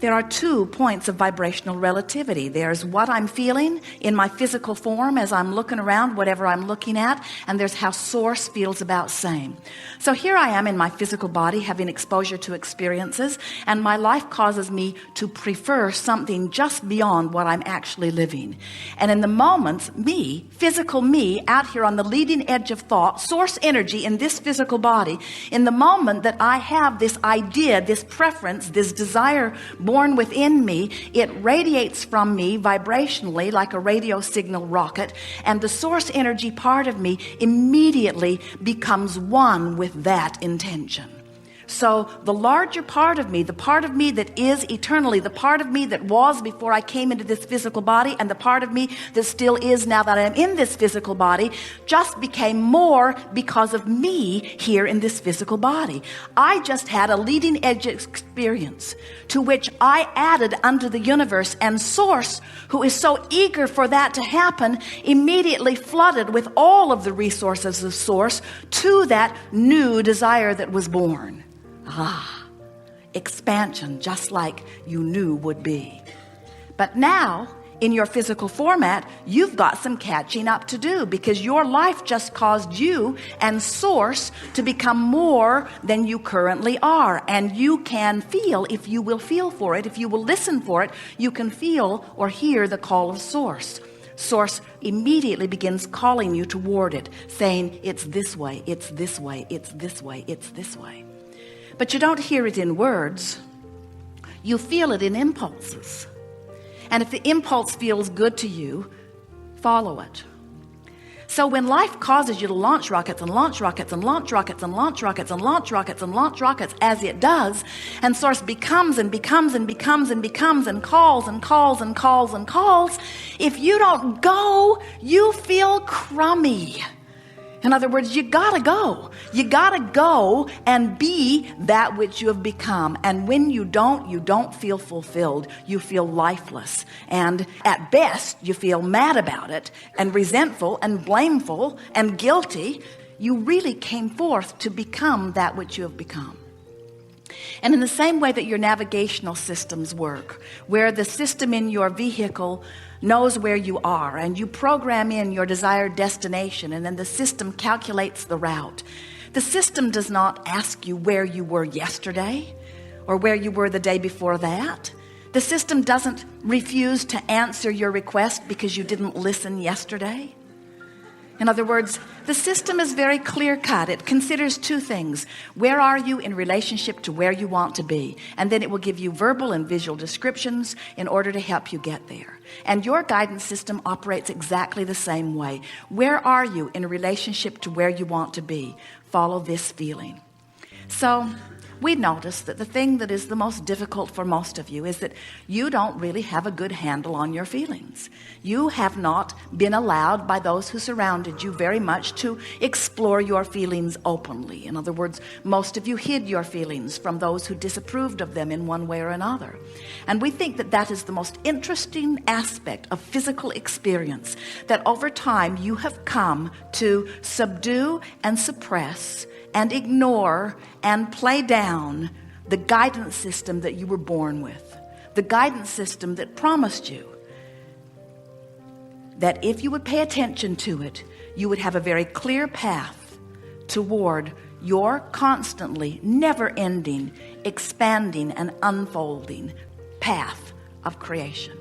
There are 2 points of vibrational relativity. There's what I'm feeling in my physical form as I'm looking around, whatever I'm looking at, and there's how source feels about same. So here I am in my physical body having exposure to experiences, and my life causes me to prefer something just beyond what I'm actually living. And in the moments, me, physical me, out here on the leading edge of thought, source energy in this physical body, in the moment that I have this idea, this preference, this desire born within me, it radiates from me vibrationally like a radio signal rocket, and the source energy part of me immediately becomes one with that intention. So the larger part of me, the part of me that is eternally, the part of me that was before I came into this physical body, and the part of me that still is now that I'm in this physical body, just became more because of me here in this physical body. I just had a leading edge experience to which I added unto the universe, and source, who is so eager for that to happen, immediately flooded with all of the resources of source to that new desire that was born. Expansion, just like you knew would be. But now in your physical format, you've got some catching up to do, because your life just caused you and source to become more than you currently are. And you can feel, if you will feel for it, if you will listen for it, you can feel or hear the call of source. Source immediately begins calling you toward it, saying, it's this way, it's this way, it's this way, it's this way. But you don't hear it in words. You feel it in impulses. And if the impulse feels good to you, follow it. So when life causes you to launch rockets and launch rockets and launch rockets and launch rockets and launch rockets and launch rockets, as it does, and source becomes and becomes and becomes and becomes and calls and calls and calls and calls, if you don't go, you feel crummy. In other words, you gotta go. You gotta go and be that which you have become. And when you don't feel fulfilled. You feel lifeless. And at best, you feel mad about it and resentful and blameful and guilty. You really came forth to become that which you have become. And in the same way that your navigational systems work, where the system in your vehicle knows where you are and you program in your desired destination, and then the system calculates the route. The system does not ask you where you were yesterday or where you were the day before that. The system doesn't refuse to answer your request because you didn't listen yesterday. In other words, the system is very clear-cut. It considers 2 things. Where are you in relationship to where you want to be? And then it will give you verbal and visual descriptions in order to help you get there. And your guidance system operates exactly the same way. Where are you in relationship to where you want to be? Follow this feeling. So we notice that the thing that is the most difficult for most of you is that you don't really have a good handle on your feelings. You have not been allowed by those who surrounded you very much to explore your feelings openly. In other words, most of you hid your feelings from those who disapproved of them in one way or another. And we think that that is the most interesting aspect of physical experience, that over time you have come to subdue and suppress and ignore and play down the guidance system that you were born with, the guidance system that promised you that if you would pay attention to it, you would have a very clear path toward your constantly never-ending, expanding and unfolding path of creation.